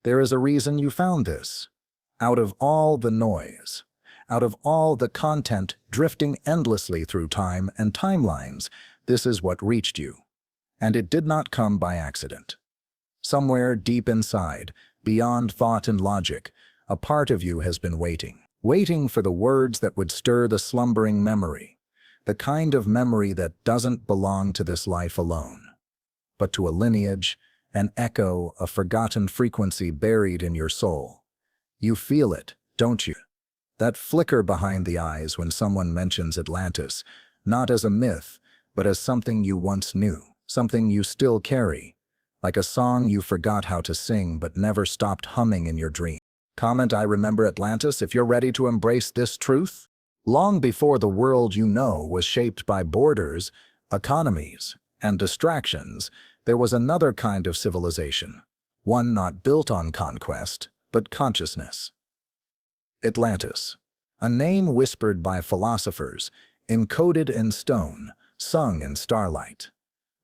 There is a reason you found this. Out of all the noise, out of all the content drifting endlessly through time and timelines, this is what reached you. And it did not come by accident. Somewhere deep inside, beyond thought and logic, a part of you has been waiting for the words that would stir the slumbering memory, the kind of memory that doesn't belong to this life alone, but to a lineage, an echo, a forgotten frequency buried in your soul. You feel it, don't you? That flicker behind the eyes when someone mentions Atlantis, not as a myth, but as something you once knew, something you still carry, like a song you forgot how to sing but never stopped humming in your dream. Comment "I remember Atlantis" if you're ready to embrace this truth. Long before the world you know was shaped by borders, economies, and distractions, there was another kind of civilization, one not built on conquest, but consciousness. Atlantis, a name whispered by philosophers, encoded in stone, sung in starlight.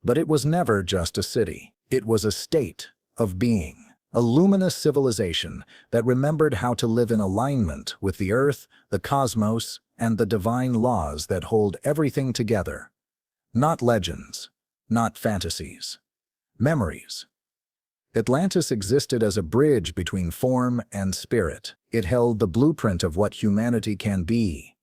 But it was never just a city. It was a state of being, a luminous civilization that remembered how to live in alignment with the earth, the cosmos, and the divine laws that hold everything together. Not legends, not fantasies, memories. Atlantis existed as a bridge between form and spirit. It held the blueprint of what humanity can be,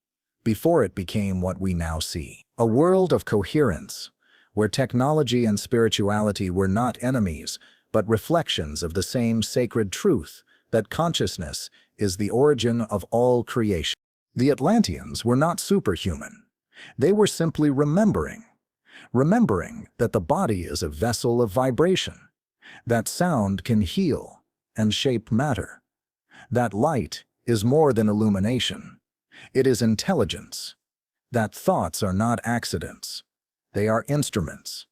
before it became what we now see. A world of coherence, where technology and spirituality were not enemies, but reflections of the same sacred truth, that consciousness is the origin of all creation. The Atlanteans were not superhuman. They were simply remembering that the body is a vessel of vibration, that sound can heal and shape matter, that light is more than illumination. It is intelligence, that thoughts are not accidents, they are instruments.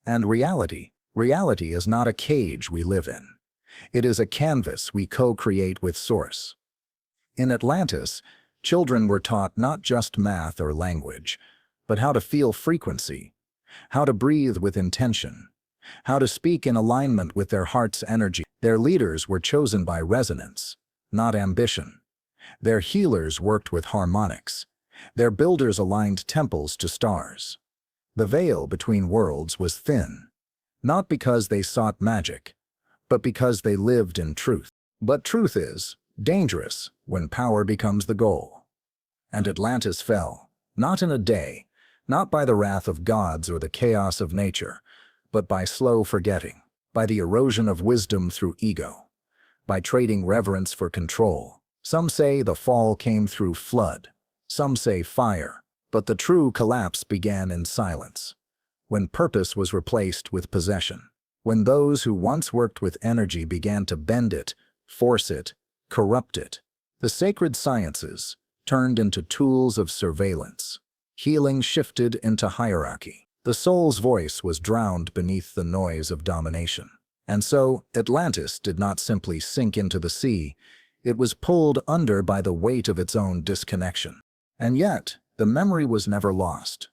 And reality is not a cage we live in. It is a canvas we co-create with Source. In Atlantis, children were taught not just math or language, but how to feel frequency, how to breathe with intention, how to speak in alignment with their heart's energy. Their leaders were chosen by resonance, not ambition. Their healers worked with harmonics. Their builders aligned temples to stars. The veil between worlds was thin, not because they sought magic, but because they lived in truth. But truth is dangerous when power becomes the goal. And Atlantis fell, not in a day, not by the wrath of gods or the chaos of nature, but by slow forgetting, by the erosion of wisdom through ego, by trading reverence for control. Some say the fall came through flood, some say fire, but the true collapse began in silence, when purpose was replaced with possession, when those who once worked with energy began to bend it, force it, corrupt it. The sacred sciences turned into tools of surveillance. Healing shifted into hierarchy. The soul's voice was drowned beneath the noise of domination. And so, Atlantis did not simply sink into the sea, it was pulled under by the weight of its own disconnection. And yet, the memory was never lost.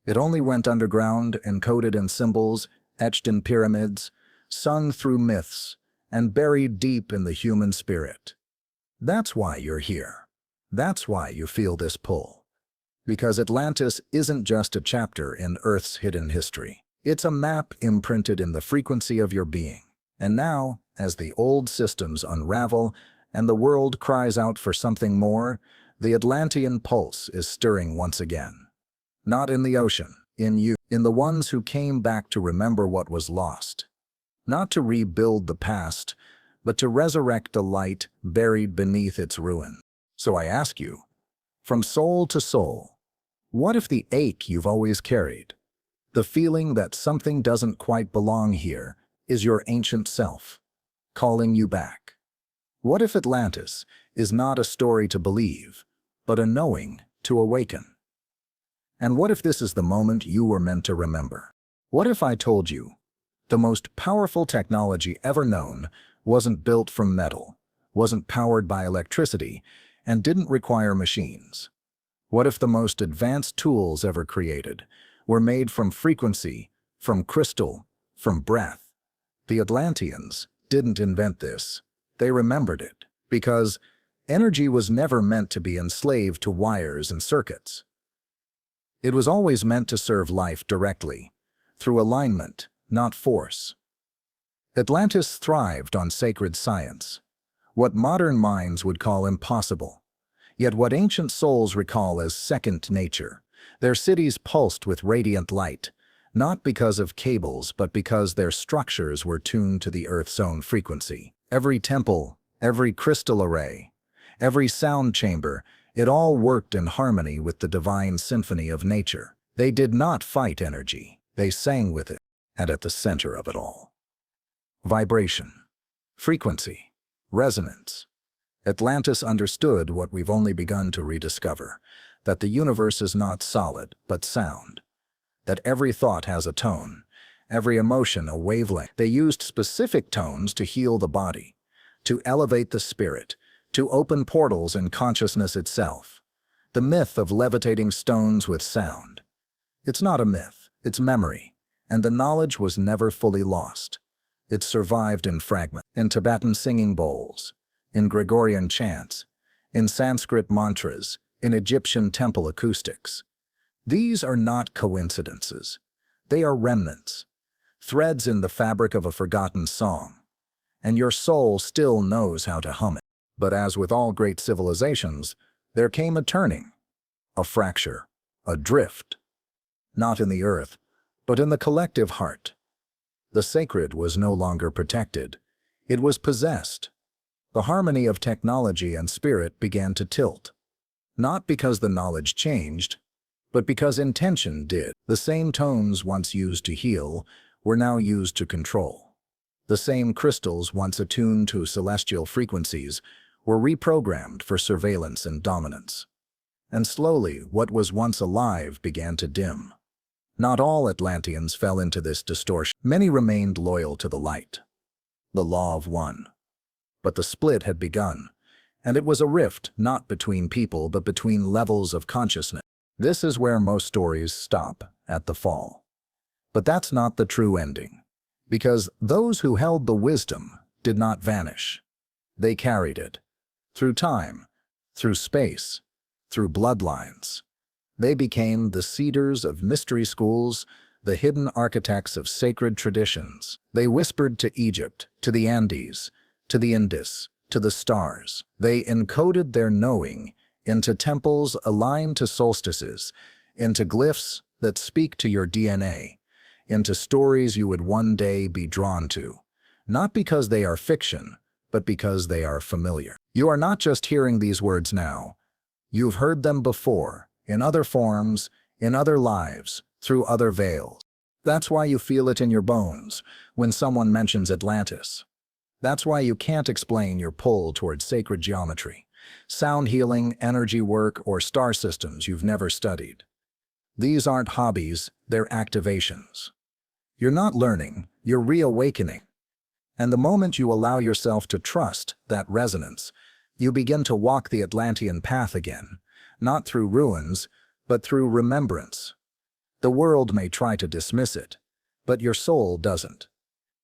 It only went underground, encoded in symbols, etched in pyramids, sung through myths, and buried deep in the human spirit. That's why you're here. That's why you feel this pull. Because Atlantis isn't just a chapter in Earth's hidden history. It's a map imprinted in the frequency of your being. And now, as the old systems unravel and the world cries out for something more, the Atlantean pulse is stirring once again. Not in the ocean, in you, in the ones who came back to remember what was lost. Not to rebuild the past, but to resurrect the light buried beneath its ruin. So I ask you, from soul to soul, what if the ache you've always carried, the feeling that something doesn't quite belong here, is your ancient self, calling you back? What if Atlantis is not a story to believe, but a knowing to awaken? And what if this is the moment you were meant to remember? What if I told you the most powerful technology ever known wasn't built from metal, wasn't powered by electricity, and didn't require machines? What if the most advanced tools ever created were made from frequency, from crystal, from breath? The Atlanteans didn't invent this. They remembered it, because energy was never meant to be enslaved to wires and circuits. It was always meant to serve life directly, through alignment, not force. Atlantis thrived on sacred science, what modern minds would call impossible, yet what ancient souls recall as second nature. Their cities pulsed with radiant light, not because of cables but because their structures were tuned to the Earth's own frequency. Every temple, every crystal array, every sound chamber, it all worked in harmony with the divine symphony of nature. They did not fight energy, they sang with it, and at the center of it all. Vibration, frequency, resonance. Atlantis understood what we've only begun to rediscover, that the universe is not solid, but sound. That every thought has a tone, every emotion a wavelength. They used specific tones to heal the body, to elevate the spirit, to open portals in consciousness itself. The myth of levitating stones with sound. It's not a myth, it's memory, and the knowledge was never fully lost. It survived in fragments, in Tibetan singing bowls, in Gregorian chants, in Sanskrit mantras, in Egyptian temple acoustics. These are not coincidences. They are remnants, threads in the fabric of a forgotten song, and your soul still knows how to hum it. But as with all great civilizations, there came a turning, a fracture, a drift. Not in the earth, but in the collective heart. The sacred was no longer protected. It was possessed. The harmony of technology and spirit began to tilt. Not because the knowledge changed, but because intention did. The same tones once used to heal were now used to control. The same crystals once attuned to celestial frequencies were reprogrammed for surveillance and dominance. And slowly, what was once alive began to dim. Not all Atlanteans fell into this distortion. Many remained loyal to the light, the law of one. But the split had begun, and it was a rift not between people but between levels of consciousness. This is where most stories stop, at the fall. But that's not the true ending, because those who held the wisdom did not vanish. They carried it. Through time, through space, through bloodlines. They became the seeders of mystery schools, the hidden architects of sacred traditions. They whispered to Egypt, to the Andes, to the Indus, to the stars. They encoded their knowing into temples aligned to solstices, into glyphs that speak to your DNA, into stories you would one day be drawn to, not because they are fiction, but because they are familiar. You are not just hearing these words now. You've heard them before, in other forms, in other lives, through other veils. That's why you feel it in your bones when someone mentions Atlantis. That's why you can't explain your pull towards sacred geometry, sound healing, energy work, or star systems you've never studied. These aren't hobbies, they're activations. You're not learning, you're reawakening. And the moment you allow yourself to trust that resonance, you begin to walk the Atlantean path again, not through ruins, but through remembrance. The world may try to dismiss it, but your soul doesn't.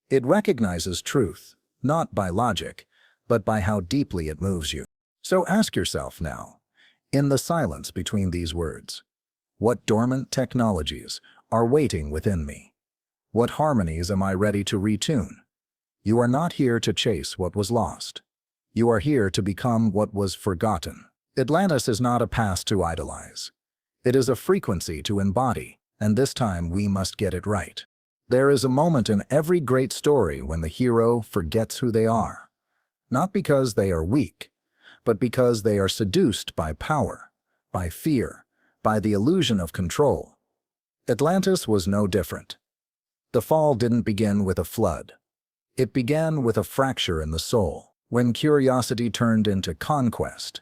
It recognizes truth, not by logic, but by how deeply it moves you. So ask yourself now, in the silence between these words, what dormant technologies are waiting within me? What harmonies am I ready to retune? You are not here to chase what was lost. You are here to become what was forgotten. Atlantis is not a past to idolize. It is a frequency to embody, and this time we must get it right. There is a moment in every great story when the hero forgets who they are, not because they are weak, but because they are seduced by power, by fear, by the illusion of control. Atlantis was no different. The fall didn't begin with a flood. It began with a fracture in the soul, when curiosity turned into conquest,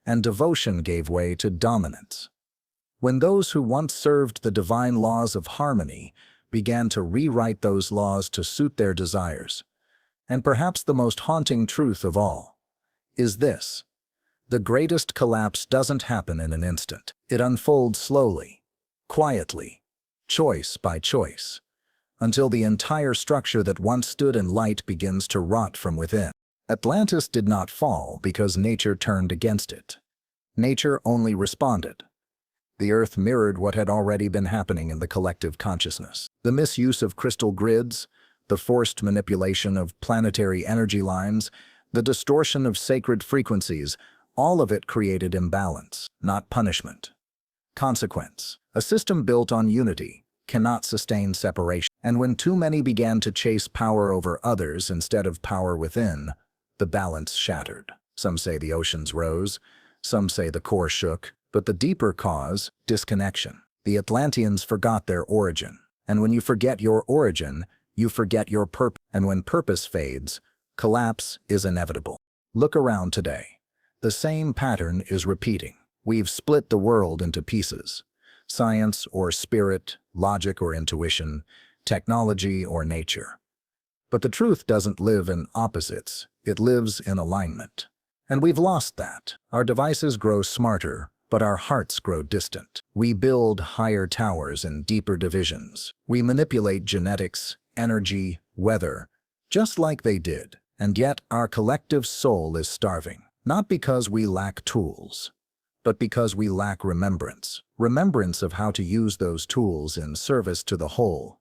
and devotion gave way to dominance. When those who once served the divine laws of harmony began to rewrite those laws to suit their desires. And perhaps the most haunting truth of all is this: the greatest collapse doesn't happen in an instant. It unfolds slowly, quietly, choice by choice, until the entire structure that once stood in light begins to rot from within. Atlantis did not fall because nature turned against it. Nature only responded. The Earth mirrored what had already been happening in the collective consciousness. The misuse of crystal grids, the forced manipulation of planetary energy lines, the distortion of sacred frequencies, all of it created imbalance, not punishment. Consequence. A system built on unity cannot sustain separation. And when too many began to chase power over others instead of power within, the balance shattered. Some say the oceans rose, some say the core shook, but the deeper cause, disconnection. The Atlanteans forgot their origin. And when you forget your origin, you forget your purpose. And when purpose fades, collapse is inevitable. Look around today. The same pattern is repeating. We've split the world into pieces. Science or spirit, logic or intuition, technology or nature. But the truth doesn't live in opposites, it lives in alignment. And we've lost that. Our devices grow smarter, but our hearts grow distant. We build higher towers and deeper divisions. We manipulate genetics, energy, weather, just like they did. And yet our collective soul is starving. Not because we lack tools, but because we lack remembrance. Remembrance of how to use those tools in service to the whole,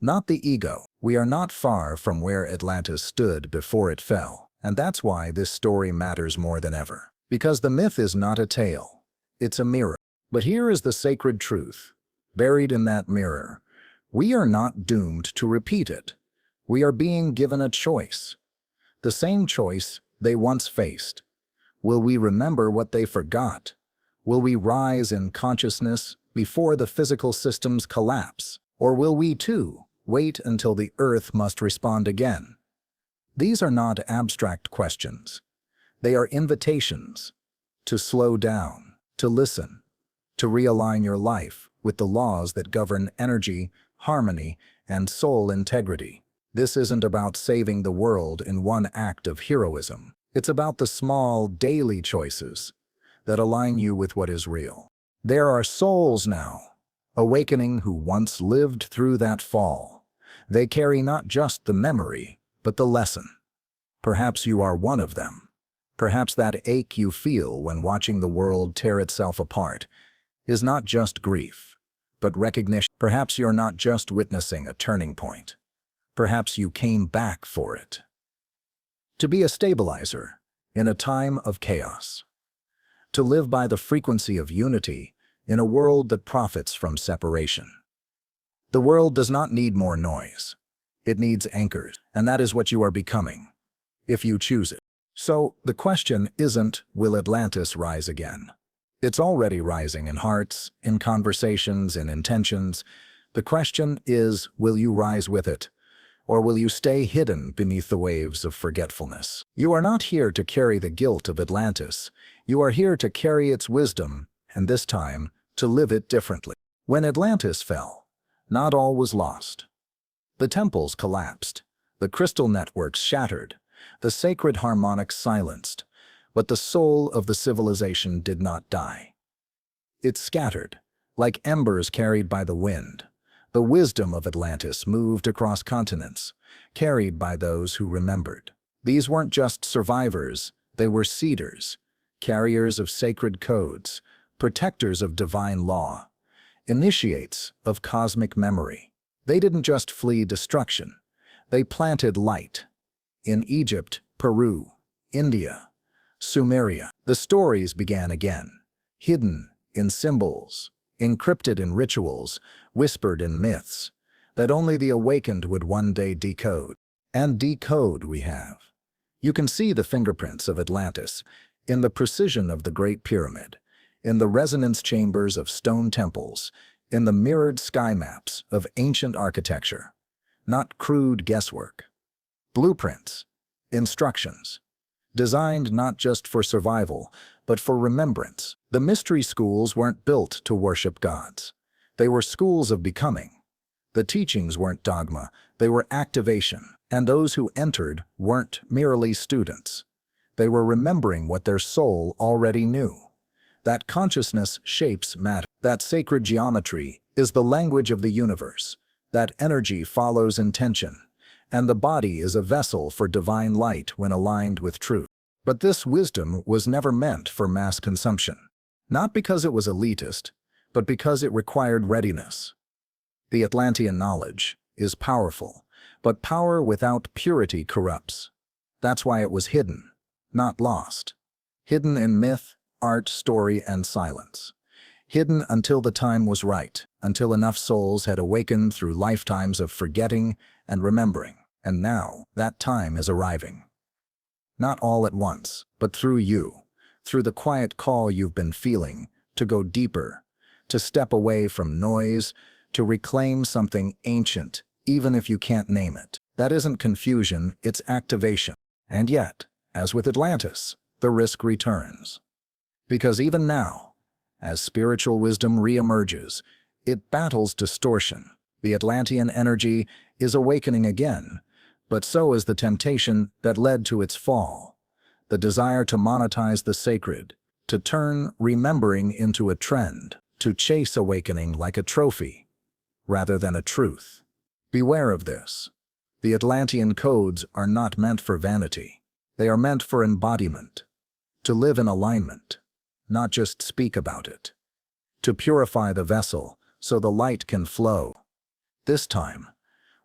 not the ego. We are not far from where Atlantis stood before it fell. And that's why this story matters more than ever. Because the myth is not a tale, it's a mirror. But here is the sacred truth. Buried in that mirror, we are not doomed to repeat it. We are being given a choice. The same choice they once faced. Will we remember what they forgot? Will we rise in consciousness before the physical systems collapse? Or will we too wait until the Earth must respond again? These are not abstract questions. They are invitations to slow down, to listen, to realign your life with the laws that govern energy, harmony, and soul integrity. This isn't about saving the world in one act of heroism. It's about the small, daily choices that align you with what is real. There are souls now, awakening, who once lived through that fall. They carry not just the memory, but the lesson. Perhaps you are one of them. Perhaps that ache you feel when watching the world tear itself apart is not just grief, but recognition. Perhaps you're not just witnessing a turning point. Perhaps you came back for it. To be a stabilizer in a time of chaos. To live by the frequency of unity in a world that profits from separation. The world does not need more noise. It needs anchors, and that is what you are becoming, if you choose it. So, the question isn't, will Atlantis rise again? It's already rising in hearts, in conversations, in intentions. The question is, will you rise with it? Or will you stay hidden beneath the waves of forgetfulness? You are not here to carry the guilt of Atlantis. You are here to carry its wisdom, and this time, to live it differently. When Atlantis fell, not all was lost. The temples collapsed, the crystal networks shattered, the sacred harmonics silenced, but the soul of the civilization did not die. It scattered, like embers carried by the wind. The wisdom of Atlantis moved across continents, carried by those who remembered. These weren't just survivors, they were seeders, carriers of sacred codes, protectors of divine law, initiates of cosmic memory. They didn't just flee destruction, they planted light. In Egypt, Peru, India, Sumeria, the stories began again, hidden in symbols, encrypted in rituals, whispered in myths, that only the awakened would one day decode. And decode we have. You can see the fingerprints of Atlantis in the precision of the Great Pyramid, in the resonance chambers of stone temples, in the mirrored sky maps of ancient architecture. Not crude guesswork. Blueprints, instructions, designed not just for survival, but for remembrance. The mystery schools weren't built to worship gods. They were schools of becoming. The teachings weren't dogma, they were activation. And those who entered weren't merely students. They were remembering what their soul already knew. That consciousness shapes matter. That sacred geometry is the language of the universe. That energy follows intention, and the body is a vessel for divine light when aligned with truth. But this wisdom was never meant for mass consumption. Not because it was elitist, but because it required readiness. The Atlantean knowledge is powerful, but power without purity corrupts. That's why it was hidden, not lost. Hidden in myth, art, story, and silence. Hidden until the time was right, until enough souls had awakened through lifetimes of forgetting and remembering. And now, that time is arriving. Not all at once, but through you, through the quiet call you've been feeling, to go deeper, to step away from noise, to reclaim something ancient, even if you can't name it. That isn't confusion, it's activation. And yet, as with Atlantis, the risk returns. Because even now, as spiritual wisdom reemerges, it battles distortion. The Atlantean energy is awakening again, but so is the temptation that led to its fall. The desire to monetize the sacred, to turn remembering into a trend, to chase awakening like a trophy, rather than a truth. Beware of this. The Atlantean codes are not meant for vanity. They are meant for embodiment, to live in alignment, not just speak about it, to purify the vessel so the light can flow. This time,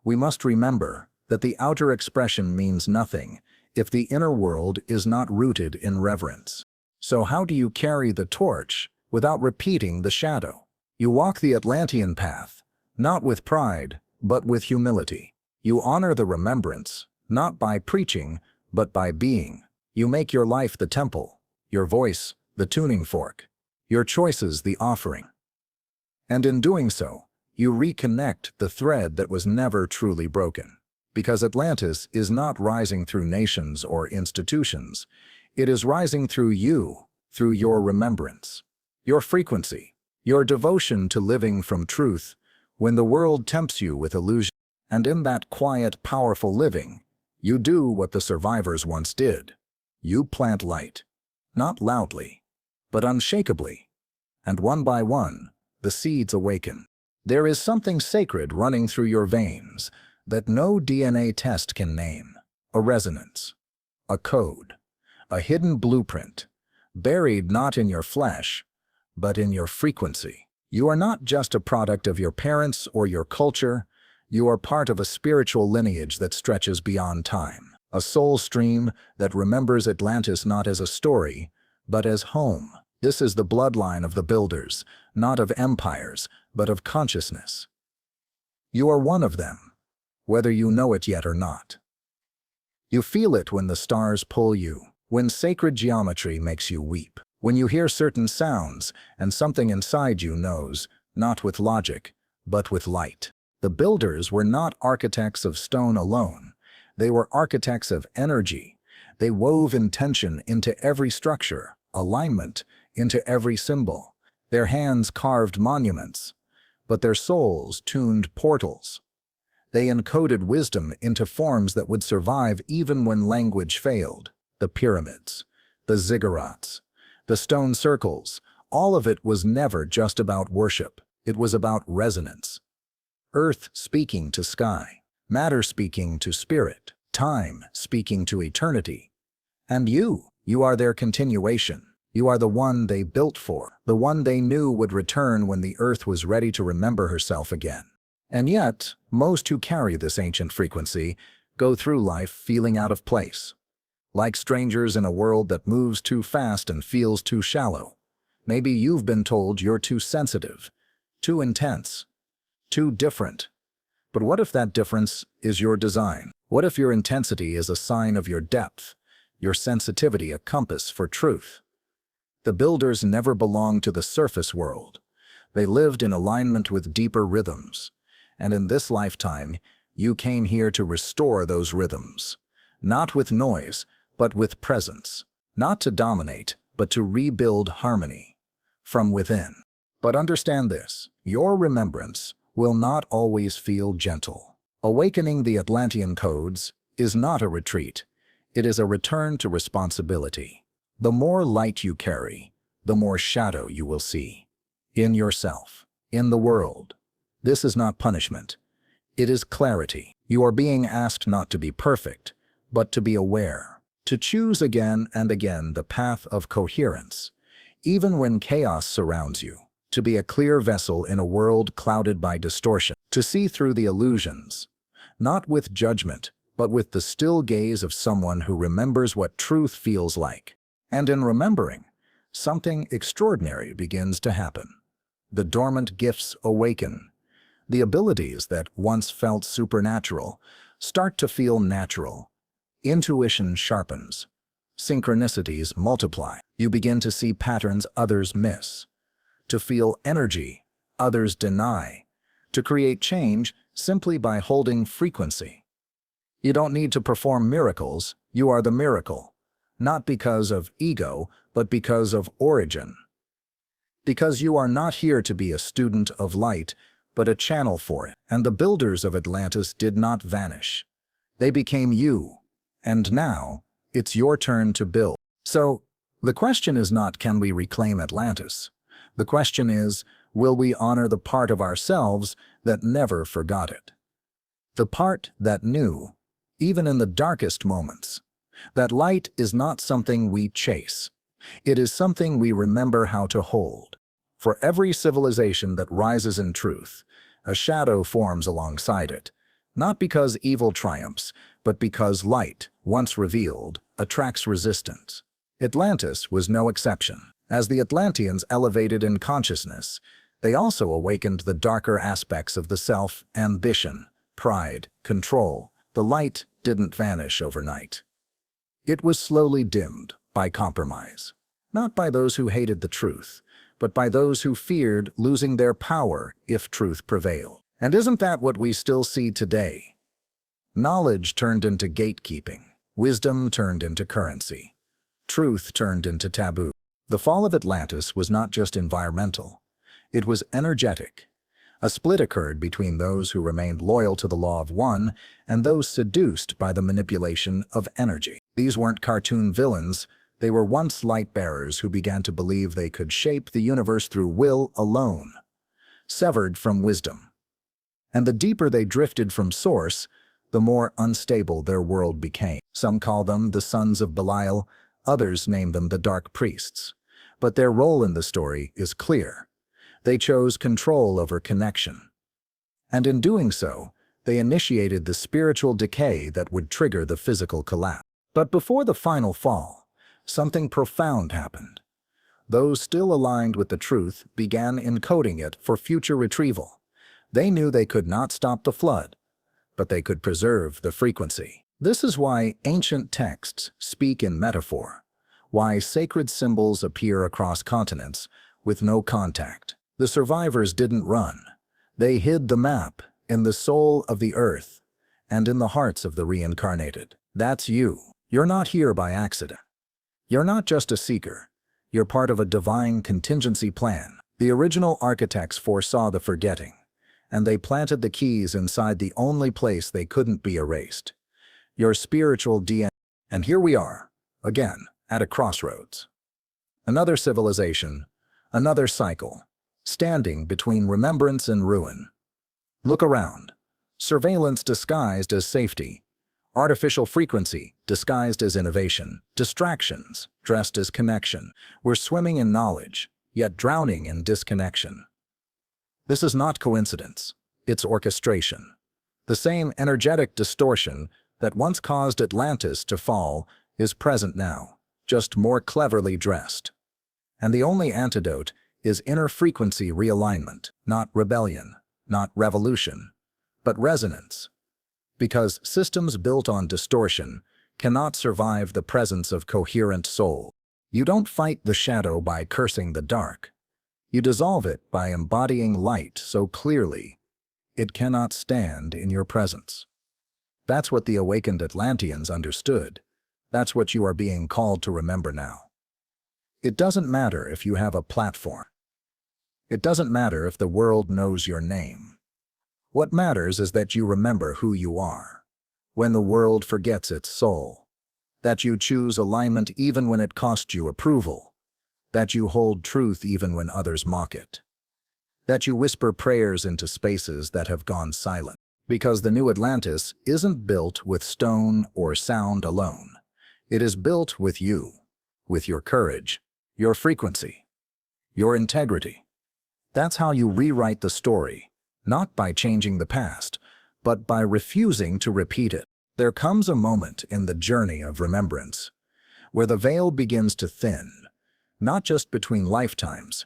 we must remember that the outer expression means nothing if the inner world is not rooted in reverence. So how do you carry the torch without repeating the shadow? You walk the Atlantean path, not with pride, but with humility. You honor the remembrance, not by preaching, but by being. You make your life the temple, your voice the tuning fork, your choices the offering. And in doing so, you reconnect the thread that was never truly broken. Because Atlantis is not rising through nations or institutions. It is rising through you, through your remembrance, your frequency, your devotion to living from truth when the world tempts you with illusion. And in that quiet, powerful living, you do what the survivors once did. You plant light, not loudly, but unshakably. And one by one, the seeds awaken. There is something sacred running through your veins that no DNA test can name. A resonance, a code, a hidden blueprint, buried not in your flesh, but in your frequency. You are not just a product of your parents or your culture. You are part of a spiritual lineage that stretches beyond time. A soul stream that remembers Atlantis not as a story, but as home. This is the bloodline of the builders, not of empires, but of consciousness. You are one of them, whether you know it yet or not. You feel it when the stars pull you, when sacred geometry makes you weep, when you hear certain sounds and something inside you knows, not with logic, but with light. The builders were not architects of stone alone. They were architects of energy. They wove intention into every structure, alignment into every symbol. Their hands carved monuments, but their souls tuned portals. They encoded wisdom into forms that would survive even when language failed. The pyramids, the ziggurats, the stone circles, all of it was never just about worship. It was about resonance. Earth speaking to sky, matter speaking to spirit, time speaking to eternity. And you are their continuation. You are the one they built for, the one they knew would return when the earth was ready to remember herself again. And yet, most who carry this ancient frequency go through life feeling out of place, like strangers in a world that moves too fast and feels too shallow. Maybe you've been told you're too sensitive, too intense, too different. But what if that difference is your design? What if your intensity is a sign of your depth, your sensitivity a compass for truth? The builders never belonged to the surface world. They lived in alignment with deeper rhythms. And in this lifetime, you came here to restore those rhythms. Not with noise, but with presence. Not to dominate, but to rebuild harmony from within. But understand this, your remembrance will not always feel gentle. Awakening the Atlantean codes is not a retreat. It is a return to responsibility. The more light you carry, the more shadow you will see. In yourself, in the world. This is not punishment. It is clarity. You are being asked not to be perfect, but to be aware, to choose again and again the path of coherence, even when chaos surrounds you, to be a clear vessel in a world clouded by distortion, to see through the illusions, not with judgment, but with the still gaze of someone who remembers what truth feels like. And in remembering, something extraordinary begins to happen. The dormant gifts awaken. The abilities that once felt supernatural start to feel natural. Intuition sharpens. Synchronicities multiply. You begin to see patterns others miss, to feel energy others deny, to create change simply by holding frequency. You don't need to perform miracles, you are the miracle, not because of ego, but because of origin. Because you are not here to be a student of light, but a channel for it. And the builders of Atlantis did not vanish. They became you, and now it's your turn to build. So, the question is not, can we reclaim Atlantis? The question is, will we honor the part of ourselves that never forgot it? The part that knew, even in the darkest moments, that light is not something we chase. It is something we remember how to hold. For every civilization that rises in truth, a shadow forms alongside it, not because evil triumphs, but because light, once revealed, attracts resistance. Atlantis was no exception. As the Atlanteans elevated in consciousness, they also awakened the darker aspects of the self: ambition, pride, control. The light didn't vanish overnight. It was slowly dimmed by compromise, not by those who hated the truth, but by those who feared losing their power if truth prevailed. And isn't that what we still see today? Knowledge turned into gatekeeping, wisdom turned into currency, truth turned into taboo. The fall of Atlantis was not just environmental, it was energetic. A split occurred between those who remained loyal to the law of one and those seduced by the manipulation of energy. These weren't cartoon villains, they were once light-bearers who began to believe they could shape the universe through will alone, severed from wisdom. And the deeper they drifted from source, the more unstable their world became. Some call them the sons of Belial, others name them the Dark Priests. But their role in the story is clear. They chose control over connection. And in doing so, they initiated the spiritual decay that would trigger the physical collapse. But before the final fall, something profound happened. Those still aligned with the truth began encoding it for future retrieval. They knew they could not stop the flood, but they could preserve the frequency. This is why ancient texts speak in metaphor, why sacred symbols appear across continents with no contact. The survivors didn't run. They hid the map in the soul of the earth and in the hearts of the reincarnated. That's you. You're not here by accident. You're not just a seeker. You're part of a divine contingency plan. The original architects foresaw the forgetting, and they planted the keys inside the only place they couldn't be erased: your spiritual DNA. And here we are, again, at a crossroads. Another civilization, another cycle, standing between remembrance and ruin. Look around. Surveillance disguised as safety. Artificial frequency disguised as innovation. Distractions dressed as connection. We're swimming in knowledge, yet drowning in disconnection. This is not coincidence. It's orchestration. The same energetic distortion that once caused Atlantis to fall is present now, just more cleverly dressed. And the only antidote is inner frequency realignment, not rebellion, not revolution, but resonance. Because systems built on distortion cannot survive the presence of coherent soul. You don't fight the shadow by cursing the dark. You dissolve it by embodying light so clearly it cannot stand in your presence. That's what the awakened Atlanteans understood. That's what you are being called to remember now. It doesn't matter if you have a platform. It doesn't matter if the world knows your name. What matters is that you remember who you are, when the world forgets its soul. That you choose alignment even when it costs you approval. That you hold truth even when others mock it. That you whisper prayers into spaces that have gone silent. Because the new Atlantis isn't built with stone or sound alone. It is built with you, with your courage, your frequency, your integrity. That's how you rewrite the story, not by changing the past, but by refusing to repeat it. There comes a moment in the journey of remembrance where the veil begins to thin, not just between lifetimes,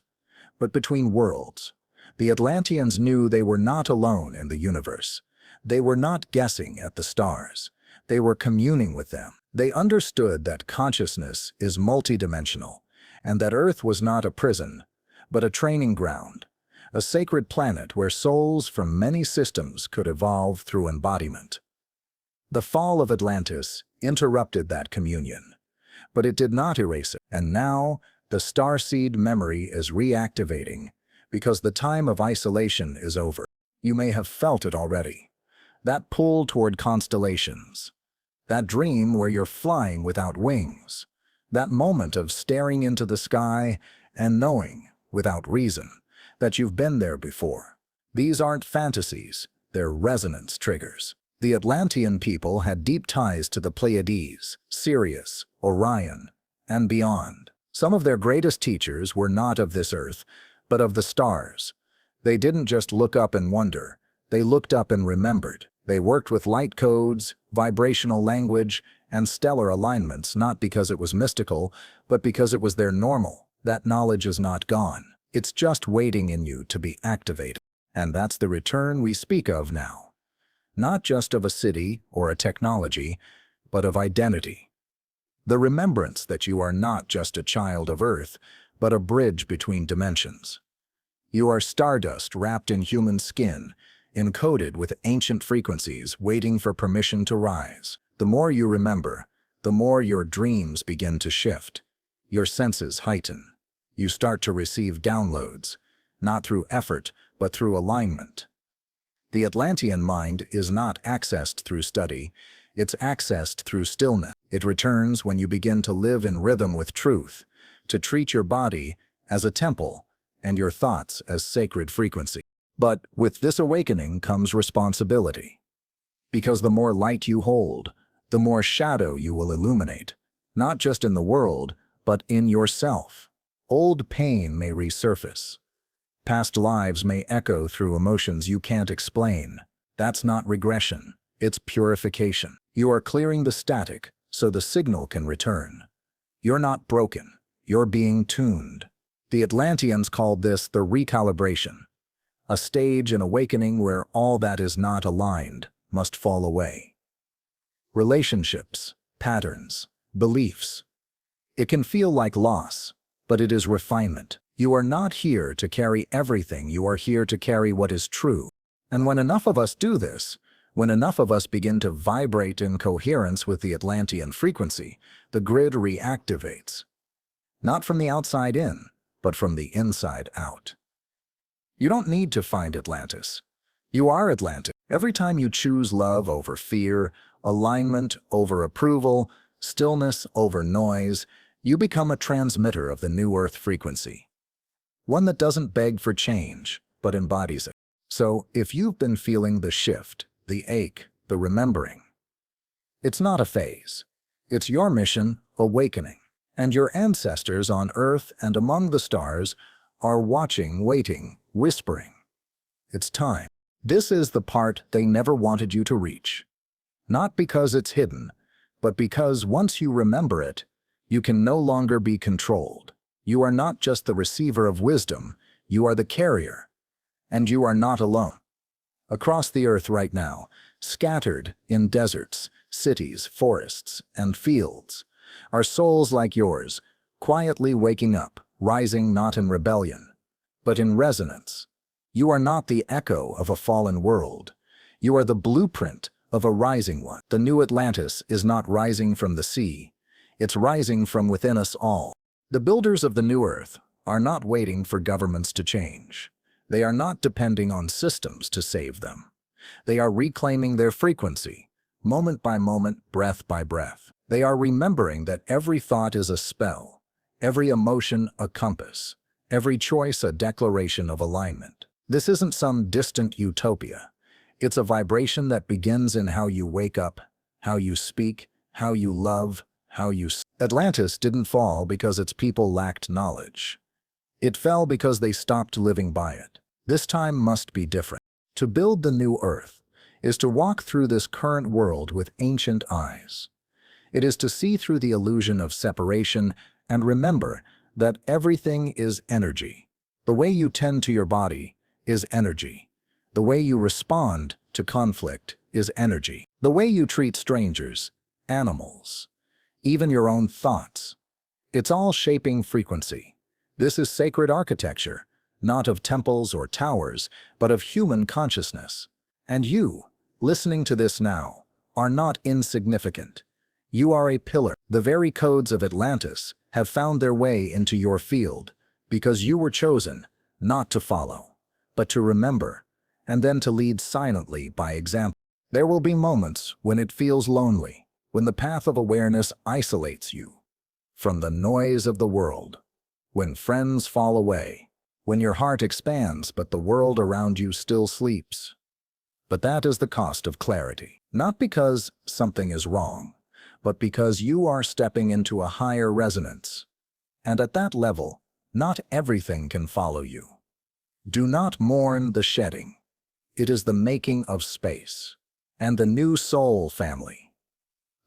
but between worlds. The Atlanteans knew they were not alone in the universe. They were not guessing at the stars. They were communing with them. They understood that consciousness is multidimensional, and that Earth was not a prison, but a training ground, a sacred planet where souls from many systems could evolve through embodiment. The fall of Atlantis interrupted that communion, but it did not erase it. And now, the starseed memory is reactivating because the time of isolation is over. You may have felt it already. That pull toward constellations. That dream where you're flying without wings. That moment of staring into the sky and knowing, without reason, that you've been there before. These aren't fantasies, they're resonance triggers. The Atlantean people had deep ties to the Pleiades, Sirius, Orion, and beyond. Some of their greatest teachers were not of this earth, but of the stars. They didn't just look up and wonder, they looked up and remembered. They worked with light codes, vibrational language, and stellar alignments not because it was mystical, but because it was their normal. That knowledge is not gone. It's just waiting in you to be activated. And that's the return we speak of now. Not just of a city or a technology, but of identity. The remembrance that you are not just a child of Earth, but a bridge between dimensions. You are stardust wrapped in human skin, encoded with ancient frequencies waiting for permission to rise. The more you remember, the more your dreams begin to shift. Your senses heighten. You start to receive downloads, not through effort, but through alignment. The Atlantean mind is not accessed through study, it's accessed through stillness. It returns when you begin to live in rhythm with truth, to treat your body as a temple and your thoughts as sacred frequency. But with this awakening comes responsibility. Because the more light you hold, the more shadow you will illuminate, not just in the world, but in yourself. Old pain may resurface. Past lives may echo through emotions you can't explain. That's not regression, it's purification. You are clearing the static so the signal can return. You're not broken, you're being tuned. The Atlanteans called this the recalibration, a stage in awakening where all that is not aligned must fall away. Relationships, patterns, beliefs. It can feel like loss, but it is refinement. You are not here to carry everything, you are here to carry what is true. And when enough of us do this, when enough of us begin to vibrate in coherence with the Atlantean frequency, the grid reactivates. Not from the outside in, but from the inside out. You don't need to find Atlantis. You are Atlantis. Every time you choose love over fear, alignment over approval, stillness over noise, you become a transmitter of the new Earth frequency. One that doesn't beg for change, but embodies it. So, if you've been feeling the shift, the ache, the remembering, it's not a phase. It's your mission, awakening. And your ancestors on Earth and among the stars are watching, waiting, whispering. It's time. This is the part they never wanted you to reach. Not because it's hidden, but because once you remember it, you can no longer be controlled. You are not just the receiver of wisdom, you are the carrier. And you are not alone. Across the Earth right now, scattered in deserts, cities, forests, and fields, are souls like yours, quietly waking up, rising not in rebellion, but in resonance. You are not the echo of a fallen world. You are the blueprint of a rising one. The new Atlantis is not rising from the sea. It's rising from within us all. The builders of the new Earth are not waiting for governments to change. They are not depending on systems to save them. They are reclaiming their frequency, moment by moment, breath by breath. They are remembering that every thought is a spell, every emotion a compass, every choice a declaration of alignment. This isn't some distant utopia. It's a vibration that begins in how you wake up, how you speak, how you love, Atlantis didn't fall because its people lacked knowledge. It fell because they stopped living by it. This time must be different. To build the new Earth is to walk through this current world with ancient eyes. It is to see through the illusion of separation and remember that everything is energy. The way you tend to your body is energy. The way you respond to conflict is energy. The way you treat strangers, animals, even your own thoughts. It's all shaping frequency. This is sacred architecture, not of temples or towers, but of human consciousness. And you, listening to this now, are not insignificant. You are a pillar. The very codes of Atlantis have found their way into your field because you were chosen not to follow, but to remember, and then to lead silently by example. There will be moments when it feels lonely, when the path of awareness isolates you from the noise of the world, when friends fall away, when your heart expands but the world around you still sleeps. But that is the cost of clarity. Not because something is wrong, but because you are stepping into a higher resonance. And at that level, not everything can follow you. Do not mourn the shedding. It is the making of space. And the new soul family.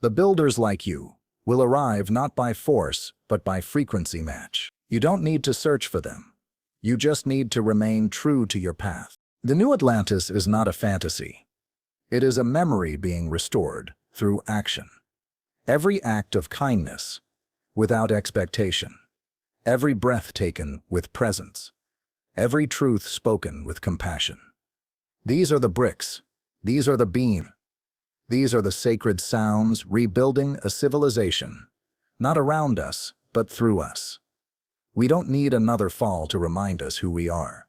The builders like you will arrive not by force, but by frequency match. You don't need to search for them. You just need to remain true to your path. The new Atlantis is not a fantasy. It is a memory being restored through action. Every act of kindness, without expectation. Every breath taken with presence. Every truth spoken with compassion. These are the bricks. These are the beams. These are the sacred sounds rebuilding a civilization, not around us, but through us. We don't need another fall to remind us who we are.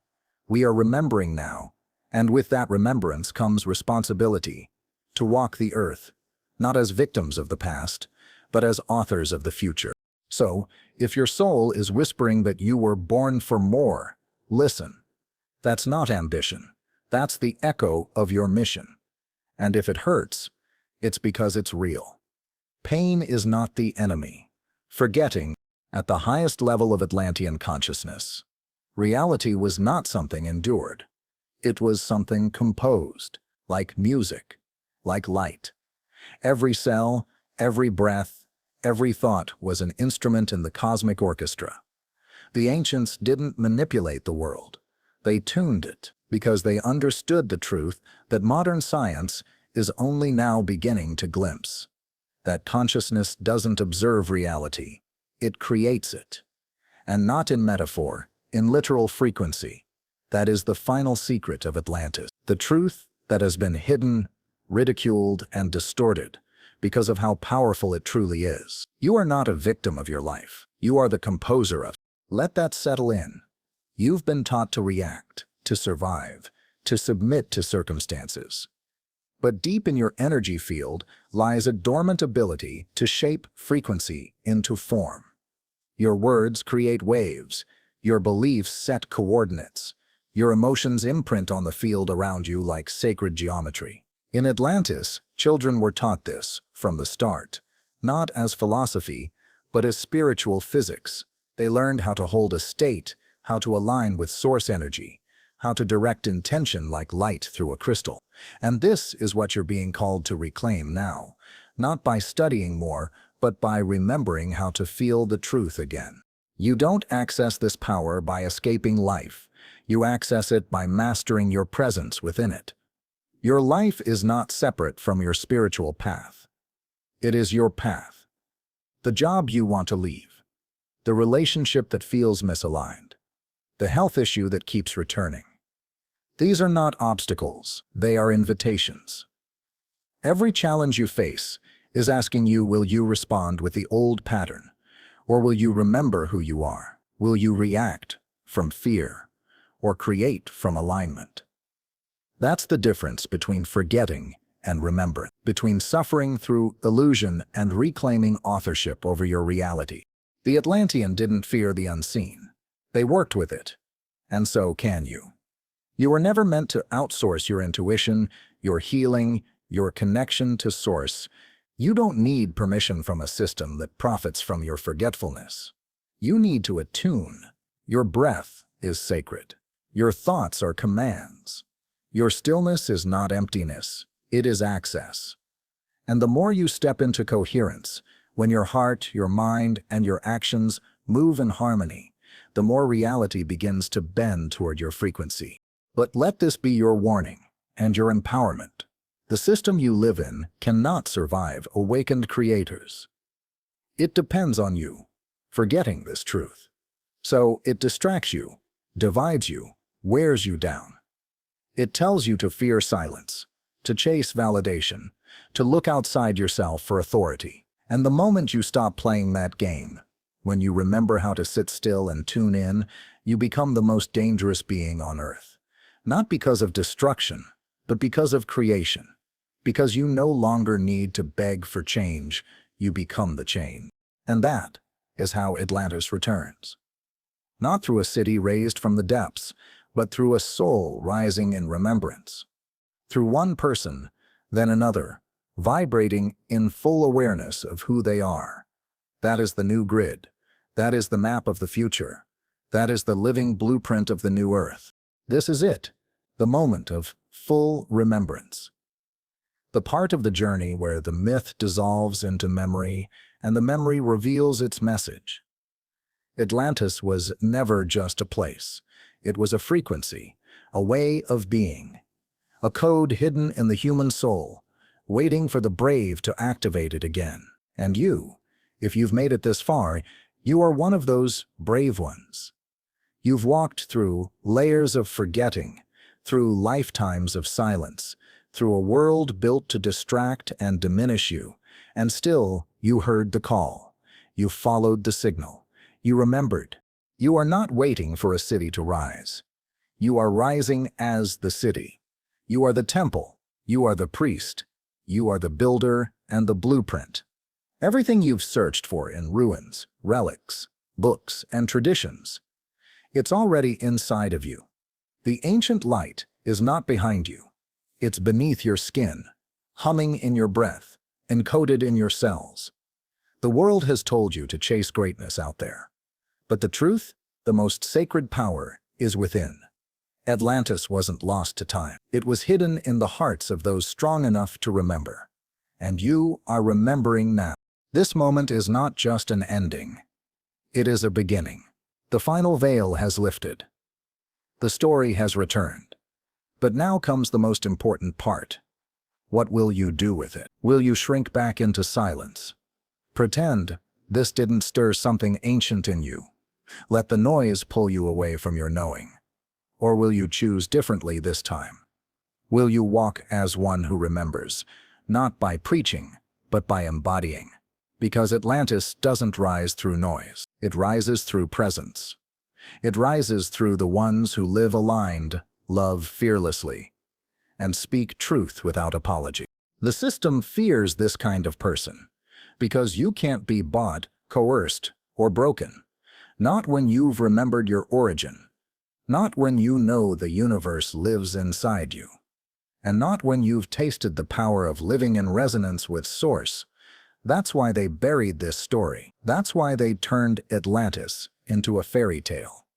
We are remembering now, and with that remembrance comes responsibility to walk the earth, not as victims of the past, but as authors of the future. So, if your soul is whispering that you were born for more, listen. That's not ambition. That's the echo of your mission. And if it hurts, it's because it's real. Pain is not the enemy. Forgetting, at the highest level of Atlantean consciousness, reality was not something endured. It was something composed, like music, like light. Every cell, every breath, every thought was an instrument in the cosmic orchestra. The ancients didn't manipulate the world. They tuned it because they understood the truth that modern science is only now beginning to glimpse. That consciousness doesn't observe reality. It creates it. And not in metaphor, in literal frequency. That is the final secret of Atlantis. The truth that has been hidden, ridiculed, and distorted because of how powerful it truly is. You are not a victim of your life. You are the composer of it. Let that settle in. You've been taught to react, to survive, to submit to circumstances. But deep in your energy field lies a dormant ability to shape frequency into form. Your words create waves. Your beliefs set coordinates. Your emotions imprint on the field around you like sacred geometry. In Atlantis, children were taught this from the start, not as philosophy, but as spiritual physics. They learned how to hold a state, how to align with source energy, how to direct intention like light through a crystal. And this is what you're being called to reclaim now, not by studying more, but by remembering how to feel the truth again. You don't access this power by escaping life. You access it by mastering your presence within it. Your life is not separate from your spiritual path. It is your path. The job you want to leave. The relationship that feels misaligned. The health issue that keeps returning. These are not obstacles, they are invitations. Every challenge you face is asking you, will you respond with the old pattern? Or will you remember who you are? Will you react from fear or create from alignment? That's the difference between forgetting and remembering, between suffering through illusion and reclaiming authorship over your reality. The Atlantean didn't fear the unseen. They worked with it. And so can you. You were never meant to outsource your intuition, your healing, your connection to Source. You don't need permission from a system that profits from your forgetfulness. You need to attune. Your breath is sacred. Your thoughts are commands. Your stillness is not emptiness, it is access. And the more you step into coherence, when your heart, your mind, and your actions move in harmony, the more reality begins to bend toward your frequency. But let this be your warning and your empowerment. The system you live in cannot survive awakened creators. It depends on you forgetting this truth. So it distracts you, divides you, wears you down. It tells you to fear silence, to chase validation, to look outside yourself for authority. And the moment you stop playing that game, when you remember how to sit still and tune in, you become the most dangerous being on earth. Not because of destruction, but because of creation. Because you no longer need to beg for change, you become the change. And that is how Atlantis returns. Not through a city raised from the depths, but through a soul rising in remembrance. Through one person, then another, vibrating in full awareness of who they are. That is the new grid. That is the map of the future. That is the living blueprint of the new earth. This is it, the moment of full remembrance. The part of the journey where the myth dissolves into memory and the memory reveals its message. Atlantis was never just a place. It was a frequency, a way of being, a code hidden in the human soul, waiting for the brave to activate it again. And you, if you've made it this far, you are one of those brave ones. You've walked through layers of forgetting, through lifetimes of silence, through a world built to distract and diminish you, and still you heard the call. You followed the signal. You remembered. You are not waiting for a city to rise. You are rising as the city. You are the temple. You are the priest. You are the builder and the blueprint. Everything you've searched for in ruins, relics, books, and traditions, it's already inside of you. The ancient light is not behind you. It's beneath your skin, humming in your breath, encoded in your cells. The world has told you to chase greatness out there. But the truth, the most sacred power, is within. Atlantis wasn't lost to time. It was hidden in the hearts of those strong enough to remember. And you are remembering now. This moment is not just an ending. It is a beginning. The final veil has lifted. The story has returned. But now comes the most important part. What will you do with it? Will you shrink back into silence? Pretend this didn't stir something ancient in you. Let the noise pull you away from your knowing. Or will you choose differently this time? Will you walk as one who remembers, not by preaching, but by embodying? Because Atlantis doesn't rise through noise. It rises through presence. It rises through the ones who live aligned, love fearlessly, and speak truth without apology. The system fears this kind of person, because you can't be bought, coerced, or broken. Not when you've remembered your origin. Not when you know the universe lives inside you. And not when you've tasted the power of living in resonance with Source. That's why they buried this story. That's why they turned Atlantis into a fairy tale.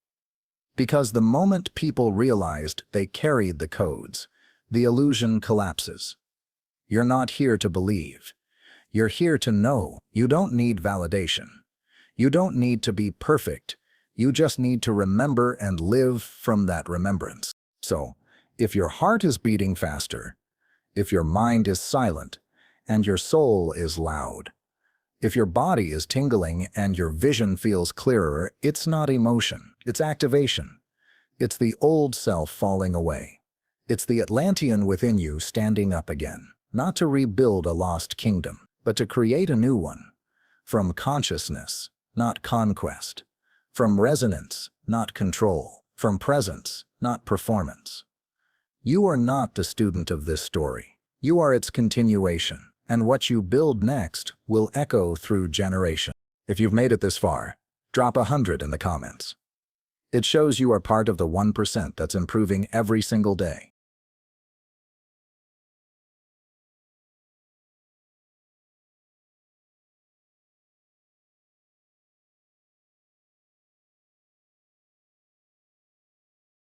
Because the moment people realized they carried the codes, the illusion collapses. You're not here to believe. You're here to know. You don't need validation. You don't need to be perfect. You just need to remember and live from that remembrance. So, if your heart is beating faster, if your mind is silent, and your soul is loud, if your body is tingling and your vision feels clearer, it's not emotion, it's activation. It's the old self falling away. It's the Atlantean within you standing up again, not to rebuild a lost kingdom, but to create a new one. From consciousness, not conquest. From resonance, not control. From presence, not performance. You are not the student of this story. You are its continuation, and what you build next will echo through generations. If you've made it this far, drop 100 in the comments. It shows you are part of the 1% that's improving every single day.